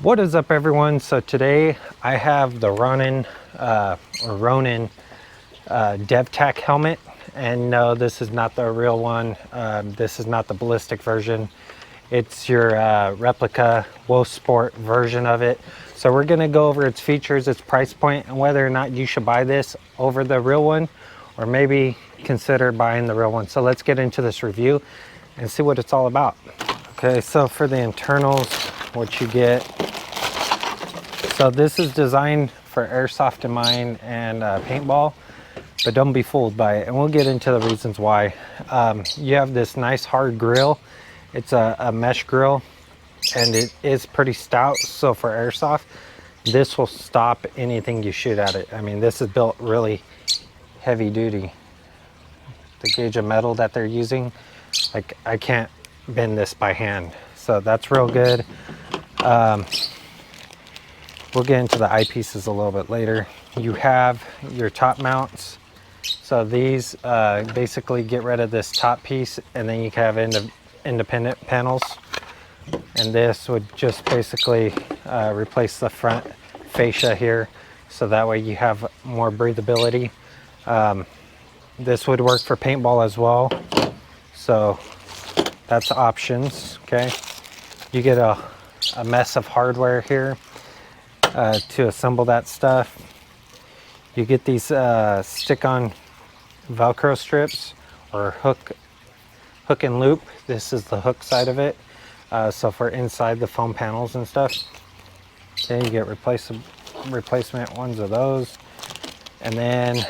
What is up, everyone? So today I have the Ronin Devtac helmet, and no, this is not the real one. This is not the ballistic version. It's your replica Wosport version of it. So we're going to go over its features, its price point, and whether or not you should buy this over the real one, or maybe consider buying the real one. So let's get into this review and see what it's all about. Okay, so for the internals, what you get. So this is designed for airsoft in mind and paintball, but don't be fooled by it. And we'll get into the reasons why. You have this nice hard grill. It's a mesh grill, and it is pretty stout. So for airsoft, this will stop anything you shoot at it. I mean, this is built really heavy duty. The gauge of metal that they're using, like, I can't bend this by hand. So that's real good. We'll get into the eyepieces a little bit later. You have your top mounts. So these basically get rid of this top piece, and then you can have independent panels. And this would just basically replace the front fascia here, so that way you have more breathability. This would work for paintball as well. So that's options, okay? You get a mess of hardware here to assemble that stuff. You get these stick-on Velcro strips, or hook and loop. This is the hook side of it. So for inside the foam panels and stuff. Okay, you get replacement ones of those. And then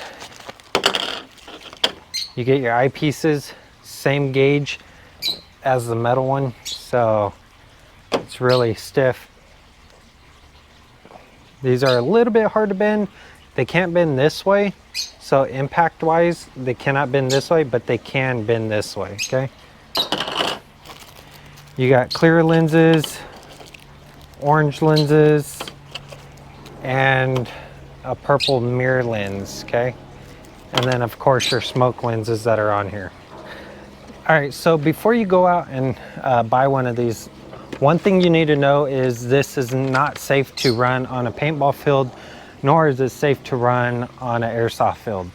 you get your eyepieces, same gauge as the metal one. So it's really stiff. These are a little bit hard to bend. They can't bend this way. So impact wise, they cannot bend this way, but they can bend this way, okay? You got clear lenses, orange lenses, and a purple mirror lens, okay? And then of course your smoke lenses that are on here. All right, so before you go out and buy one of these, one thing you need to know is this is not safe to run on a paintball field, nor is it safe to run on an airsoft field.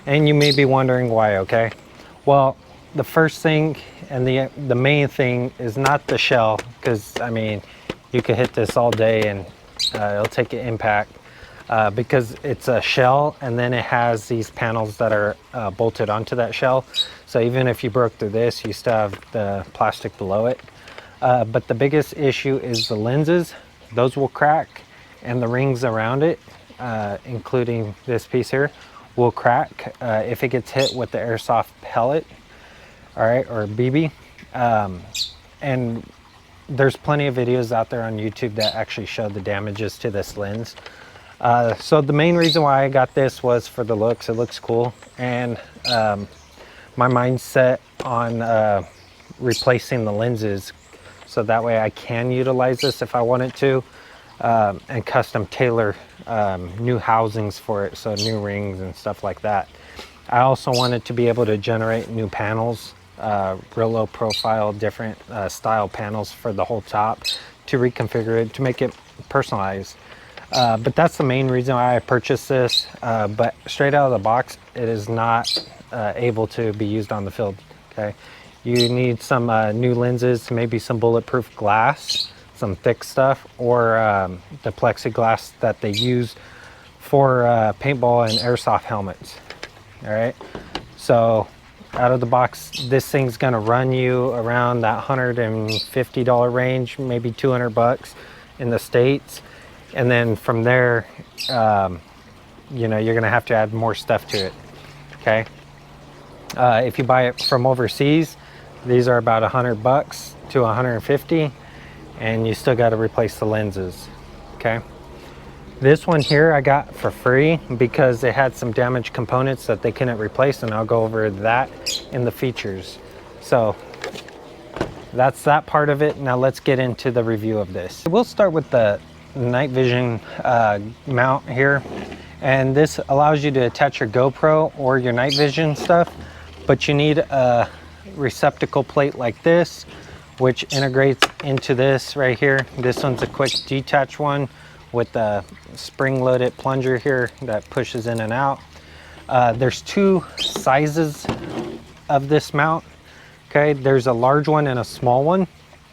And you may be wondering why, okay? Well, the first thing and the main thing is not the shell, because I mean, you could hit this all day and it'll take an impact, because it's a shell, and then it has these panels that are bolted onto that shell. So even if you broke through this, you still have the plastic below it. But the biggest issue is the lenses. Those will crack, and the rings around it, including this piece here, will crack if it gets hit with the airsoft pellet, all right, or BB. And there's plenty of videos out there on YouTube that actually show the damages to this lens. So the main reason why I got this was for the looks. It looks cool, and my mindset on replacing the lenses, so that way I can utilize this if I wanted to, and custom tailor new housings for it, so new rings and stuff like that. I also wanted to be able to generate new panels, real low profile, different style panels for the whole top, to reconfigure it, to make it personalized. But that's the main reason why I purchased this. But straight out of the box, it is not able to be used on the field, okay? You need some new lenses, maybe some bulletproof glass, some thick stuff, or the plexiglass that they use for paintball and airsoft helmets. All right, so out of the box, this thing's gonna run you around that $150 range, maybe 200 bucks in the States. And then from there, you know, you're gonna have to add more stuff to it, okay? If you buy it from overseas, these are about 100 bucks to 150, and you still got to replace the lenses, okay? This one here I got for free because they had some damaged components that they couldn't replace, and I'll go over that in the features. So that's that part of it. Now let's get into the review of this. We'll start with the night vision mount here, and this allows you to attach your GoPro or your night vision stuff, but you need a receptacle plate like this, which integrates into this right here. This one's a quick detach one with the spring-loaded plunger here that pushes in and out. There's two sizes of this mount. Okay, there's a large one and a small one.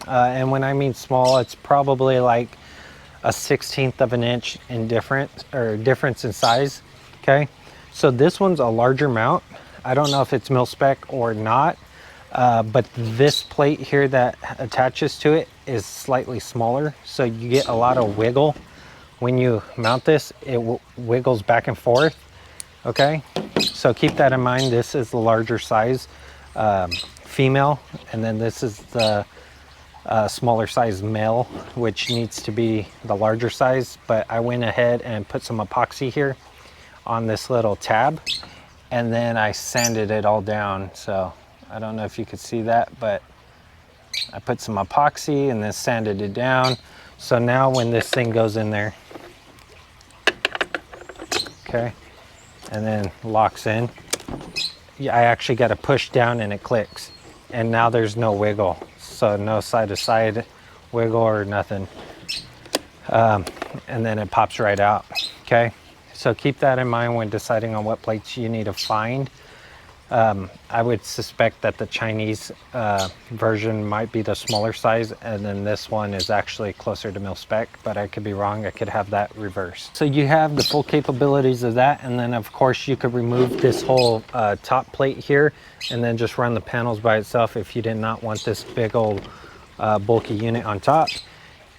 And when I mean small, it's probably like a 1/16 of an inch in difference in size. Okay, so this one's a larger mount. I don't know if it's mil spec or not, but this plate here that attaches to it is slightly smaller, so you get a lot of wiggle when you mount this. It wiggles back and forth. Okay, so keep that in mind. This is the larger size female, and then this is the smaller size male, which needs to be the larger size. But I went ahead and put some epoxy here on this little tab, and then I sanded it all down. So I don't know if you could see that, but I put some epoxy and then sanded it down. So now when this thing goes in there, okay, and then locks in, I actually got to push down and it clicks. And now there's no wiggle. So no side to side wiggle or nothing. And then it pops right out, okay? So keep that in mind when deciding on what plates you need to find. I would suspect that the Chinese version might be the smaller size, and then this one is actually closer to mil spec, but I could be wrong. I could have that reversed. So you have the full capabilities of that, and then of course you could remove this whole top plate here and then just run the panels by itself if you did not want this big old bulky unit on top.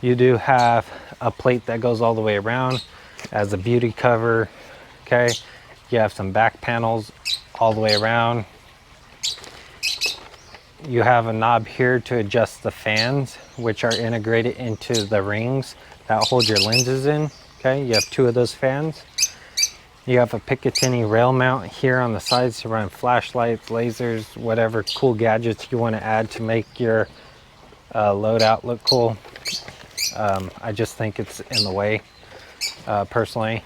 You do have a plate that goes all the way around as a beauty cover, okay? You have some back panels all the way around. You have a knob here to adjust the fans, which are integrated into the rings that hold your lenses in. Okay, you have two of those fans. You have a Picatinny rail mount here on the sides to run flashlights, lasers, whatever cool gadgets you want to add to make your loadout look cool. I just think it's in the way, personally,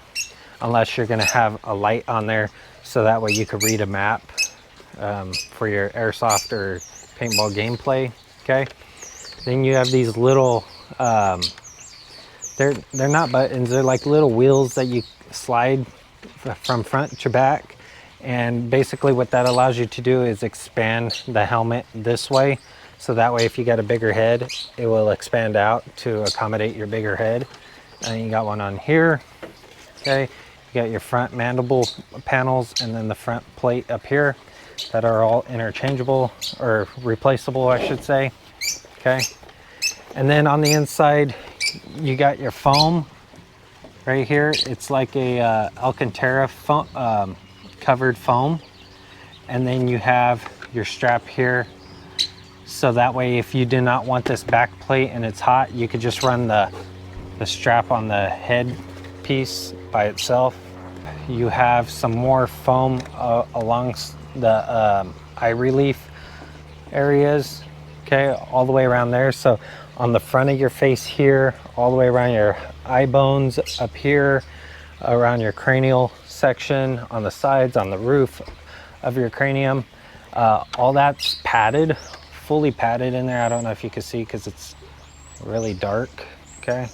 unless you're going to have a light on there, so that way you could read a map for your airsoft or paintball gameplay. Okay, then you have these little they're not buttons, they're like little wheels that you slide from front to back, and basically what that allows you to do is expand the helmet this way, so that way if you got a bigger head, it will expand out to accommodate your bigger head. And you got one on here. Okay, you got your front mandible panels and then the front plate up here that are all interchangeable, or replaceable I should say. Okay, and then on the inside you got your foam right here. It's like a Alcantara foam, covered foam, and then you have your strap here, so that way if you do not want this back plate and it's hot, you could just run the strap on the head piece by itself. You have some more foam along the eye relief areas, okay, all the way around there. So on the front of your face here, all the way around your eye bones up here, around your cranial section, on the sides, on the roof of your cranium, all that's padded, fully padded in there. I don't know if you can see because it's really dark. Okay,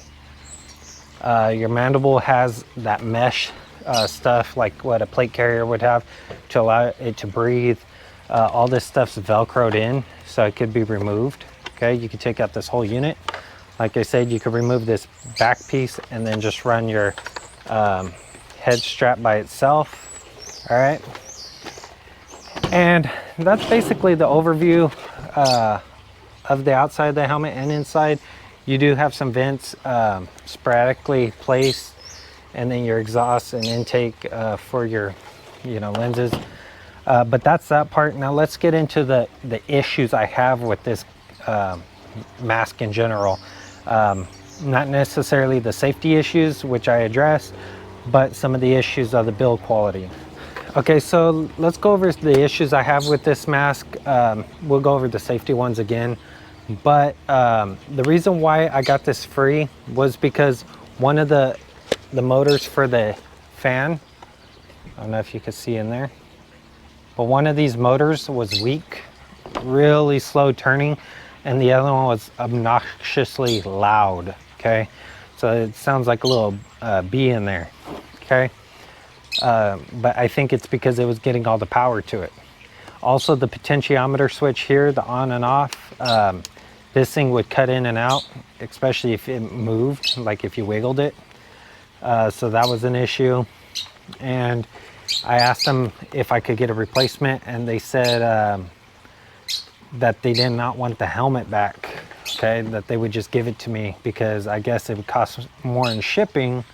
your mandible has that mesh stuff like what a plate carrier would have to allow it to breathe. All this stuff's velcroed in, so it could be removed. Okay, you could take out this whole unit. Like I said, you could remove this back piece and then just run your head strap by itself. All right, and that's basically the overview of the outside of the helmet and inside. You do have some vents sporadically placed, and then your exhaust and intake for your lenses. But that's that part. Now let's get into the issues I have with this mask in general. Not necessarily the safety issues, which I addressed, but some of the issues of the build quality. Okay, so let's go over the issues I have with this mask. We'll go over the safety ones again, but the reason why I got this free was because one of the motors for the fan, I don't know if you can see in there, but one of these motors was weak, really slow turning, and the other one was obnoxiously loud. Okay, so it sounds like a little bee in there. Okay, but I think it's because it was getting all the power to it. Also, the potentiometer switch here, the on and off, this thing would cut in and out, especially if it moved, like if you wiggled it. So that was an issue. And I asked them if I could get a replacement, and they said that they did not want the helmet back. Okay, that they would just give it to me because I guess it would cost more in shipping,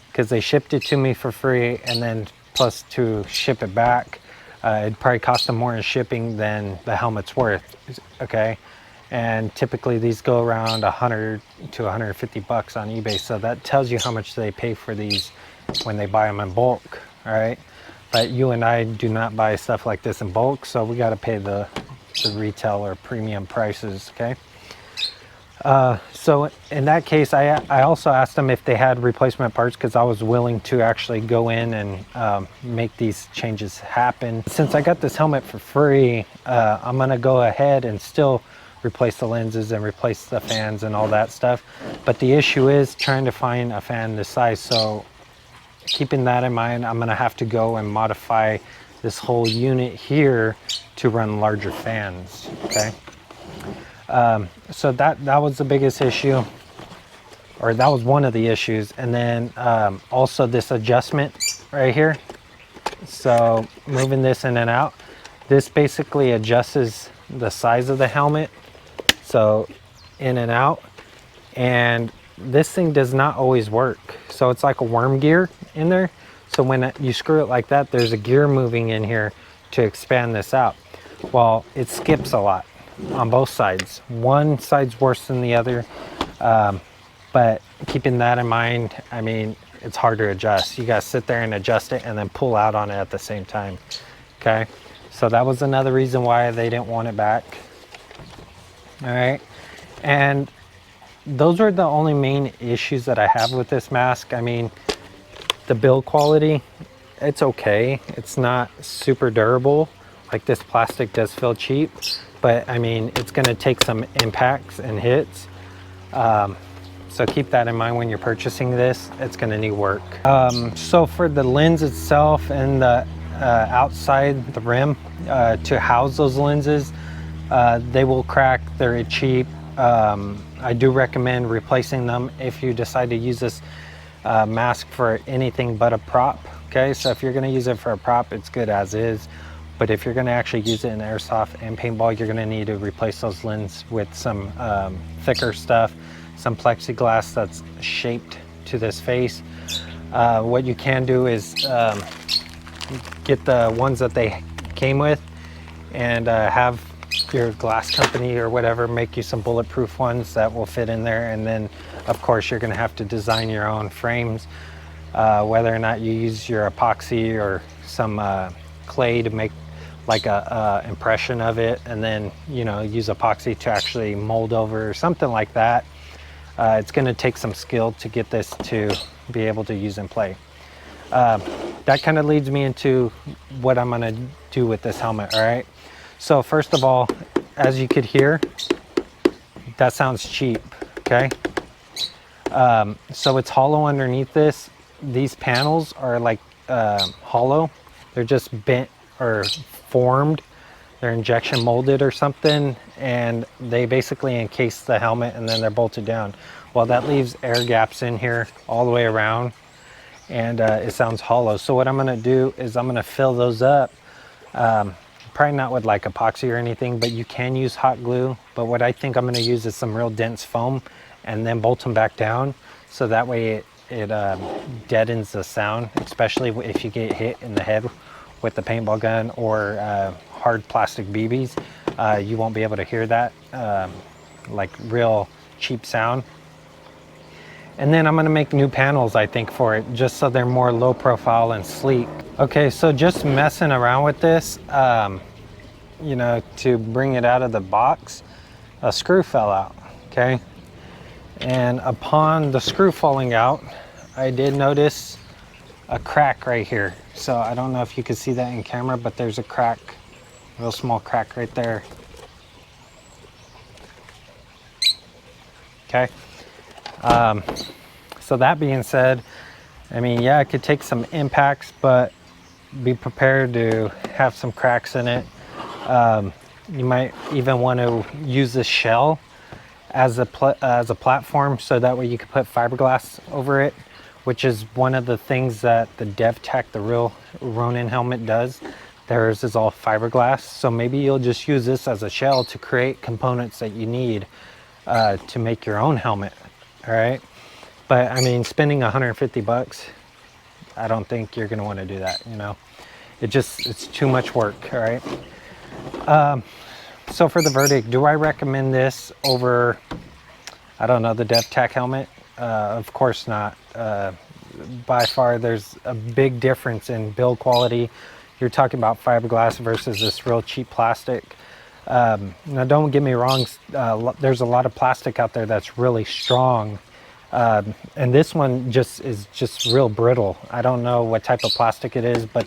because they shipped it to me for free, and then plus to ship it back, it'd probably cost them more in shipping than the helmet's worth. Okay, and typically these go around 100 to 150 bucks on eBay, so that tells you how much they pay for these when they buy them in bulk. All right, but you and I do not buy stuff like this in bulk, so we got to pay the retail or premium prices. Okay, so in that case, I also asked them if they had replacement parts, because I was willing to actually go in and make these changes happen. Since I got this helmet for free, I'm gonna go ahead and still replace the lenses and replace the fans and all that stuff. But the issue is trying to find a fan this size. So keeping that in mind, I'm gonna have to go and modify this whole unit here to run larger fans. Okay. So that was the biggest issue, or that was one of the issues. And then also this adjustment right here. So moving this in and out, this basically adjusts the size of the helmet, so in and out. And this thing does not always work, so it's like a worm gear in there. So when you screw it like that, there's a gear moving in here to expand this out. Well, it skips a lot on both sides. One side's worse than the other, but keeping that in mind, I mean, it's hard to adjust. You guys sit there and adjust it and then pull out on it at the same time. Okay, so that was another reason why they didn't want it back. All right, and those are the only main issues that I have with this mask. I mean, the build quality, it's okay. It's not super durable. Like, this plastic does feel cheap, but I mean, it's gonna take some impacts and hits. So keep that in mind when you're purchasing this. It's gonna need work. So for the lens itself and the outside the rim, to house those lenses, they will crack. They're cheap. I do recommend replacing them if you decide to use this mask for anything but a prop. Okay, so if you're gonna use it for a prop, it's good as is. But if you're gonna actually use it in airsoft and paintball, you're gonna need to replace those lenses with some thicker stuff, some plexiglass that's shaped to this face. What you can do is get the ones that they came with, and have your glass company or whatever make you some bulletproof ones that will fit in there. And then of course you're gonna have to design your own frames, whether or not you use your epoxy or some clay to make like a impression of it, and then, you know, use epoxy to actually mold over or something like that. It's going to take some skill to get this to be able to use and play. That kind of leads me into what I'm going to do with this helmet. All right, so first of all, as you could hear, that sounds cheap. Okay, so it's hollow underneath this. These panels are like hollow. They're just bent or formed. They're injection molded or something, and they basically encase the helmet and then they're bolted down. Well, that leaves air gaps in here all the way around, and it sounds hollow. So what I'm gonna do is I'm gonna fill those up. Probably not with like epoxy or anything, but you can use hot glue. But what I think I'm gonna use is some real dense foam, and then bolt them back down, so that way it deadens the sound, especially if you get hit in the head with the paintball gun or hard plastic BBs. You won't be able to hear that like real cheap sound. And then I'm gonna make new panels, I think, for it, just so they're more low profile and sleek. Okay, so just messing around with this, you know, to bring it out of the box, a screw fell out. Okay, and upon the screw falling out, I did notice a crack right here. So I don't know if you can see that in camera, but there's a crack, real small crack right there. okay? So that being said, I mean, yeah, it could take some impacts, but be prepared to have some cracks in it. You might even want to use this shell as a platform, so that way you can put fiberglass over it, which is one of the things that the Devtac, the real Ronin helmet, does. Theirs is all fiberglass, so maybe you'll just use this as a shell to create components that you need to make your own helmet. All right, but I mean, spending 150 bucks, I don't think you're going to want to do that. You know, it's too much work. All right. So for the verdict, do I recommend this over, I don't know, the Devtac helmet? Of course not. By far, there's a big difference in build quality. You're talking about fiberglass versus this real cheap plastic. Now, don't get me wrong, there's a lot of plastic out there that's really strong. And this one is just real brittle. I don't know what type of plastic it is, but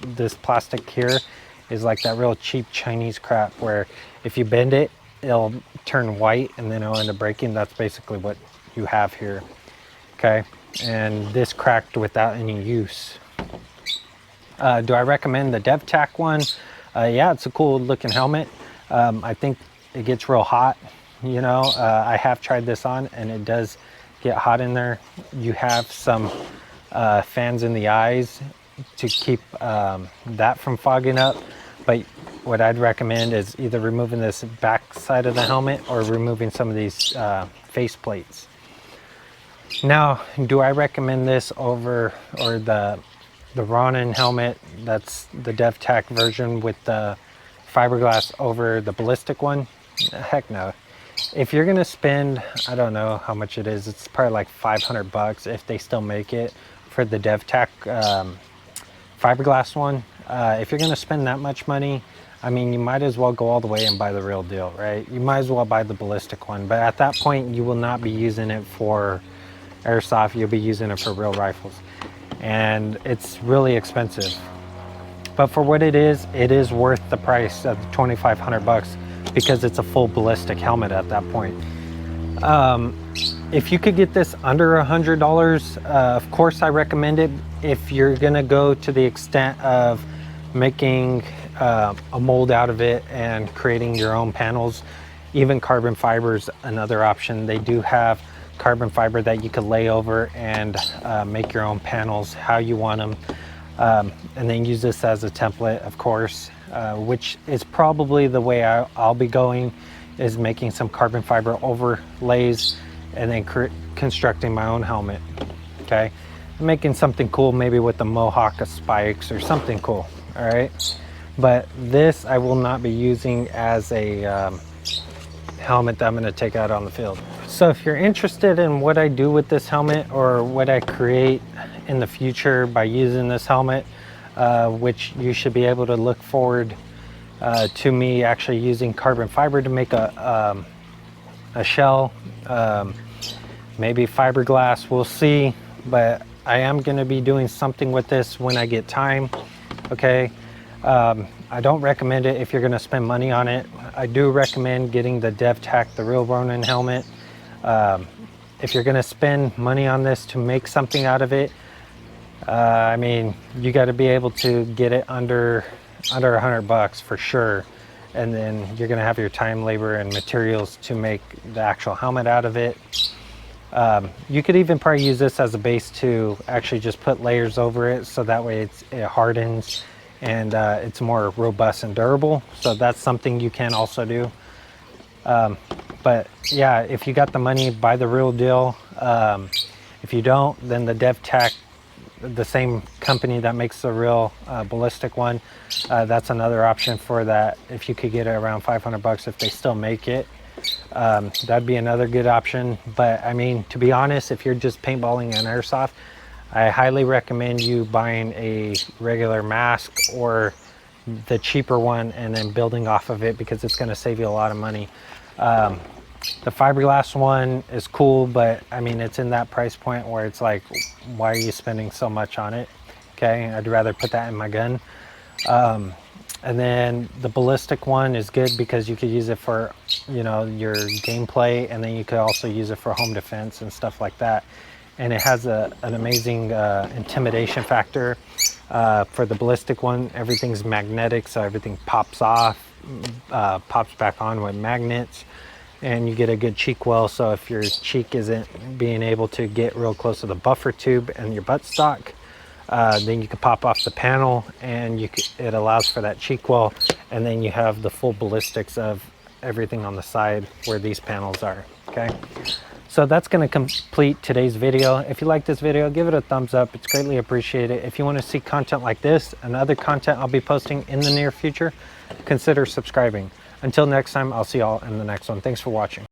this plastic here is like that real cheap Chinese crap where if you bend it, it'll turn white and then it'll end up breaking. That's basically what you have here, okay? And this cracked without any use. Do I recommend the Devtac one? Yeah, it's a cool looking helmet. I think it gets real hot, you know. I have tried this on and it does get hot in there. You have some fans in the eyes to keep that from fogging up, but what I'd recommend is either removing this back side of the helmet or removing some of these face plates. Now, do I recommend this over or the Ronin helmet, that's the Devtac version with the fiberglass, over the ballistic one? Heck no. If you're gonna spend, I don't know how much it is, it's probably like 500 bucks if they still make it for the Devtac fiberglass one. If you're gonna spend that much money, I mean, you might as well go all the way and buy the real deal, right? You might as well buy the ballistic one, but at that point you will not be using it for airsoft, you'll be using it for real rifles. And it's really expensive. But for what it is worth the price of 2,500 bucks because it's a full ballistic helmet at that point. If you could get this under $100, of course I recommend it. If you're gonna go to the extent of making a mold out of it and creating your own panels, even carbon fiber is another option. They do have carbon fiber that you could lay over and make your own panels how you want them, and then use this as a template, of course, which is probably the way I'll be going, is making some carbon fiber overlays and then constructing my own helmet. Okay, making something cool, maybe with the mohawk spikes or something cool. All right, but this I will not be using as a helmet that I'm going to take out on the field. So if you're interested in what I do with this helmet or what I create in the future by using this helmet, which you should be able to look forward to me actually using carbon fiber to make a shell, maybe fiberglass, we'll see, but I am going to be doing something with this when I get time. Okay, I don't recommend it if you're going to spend money on it. I do recommend getting the Devtac, the real Ronin helmet. If you're going to spend money on this to make something out of it, I mean, you got to be able to get it under 100 bucks for sure, and then you're going to have your time, labor, and materials to make the actual helmet out of it. You could even probably use this as a base to actually just put layers over it, so that way it hardens and it's more robust and durable. So that's something you can also do. But yeah, if you got the money, buy the real deal. If you don't, then the Devtac, the same company that makes the real ballistic one, that's another option for that. If you could get it around 500 bucks if they still make it, that'd be another good option. But I mean, to be honest, if you're just paintballing and airsoft, I highly recommend you buying a regular mask or the cheaper one and then building off of it, because it's going to save you a lot of money. The fiberglass one is cool, but I mean, it's in that price point where it's like, why are you spending so much on it? Okay, I'd rather put that in my gun. And then the ballistic one is good because you could use it for, you know, your gameplay, and then you could also use it for home defense and stuff like that. And it has an amazing intimidation factor. For the ballistic one, everything's magnetic, so everything pops off, pops back on with magnets, and you get a good cheek well. So if your cheek isn't being able to get real close to the buffer tube and your buttstock, then you can pop off the panel, and it allows for that cheek well, and then you have the full ballistics of everything on the side where these panels are. Okay, so that's going to complete today's video. If you like this video, give it a thumbs up. It's greatly appreciated. If you want to see content like this and other content I'll be posting in the near future, consider subscribing. Until next time, I'll see y'all in the next one. Thanks for watching.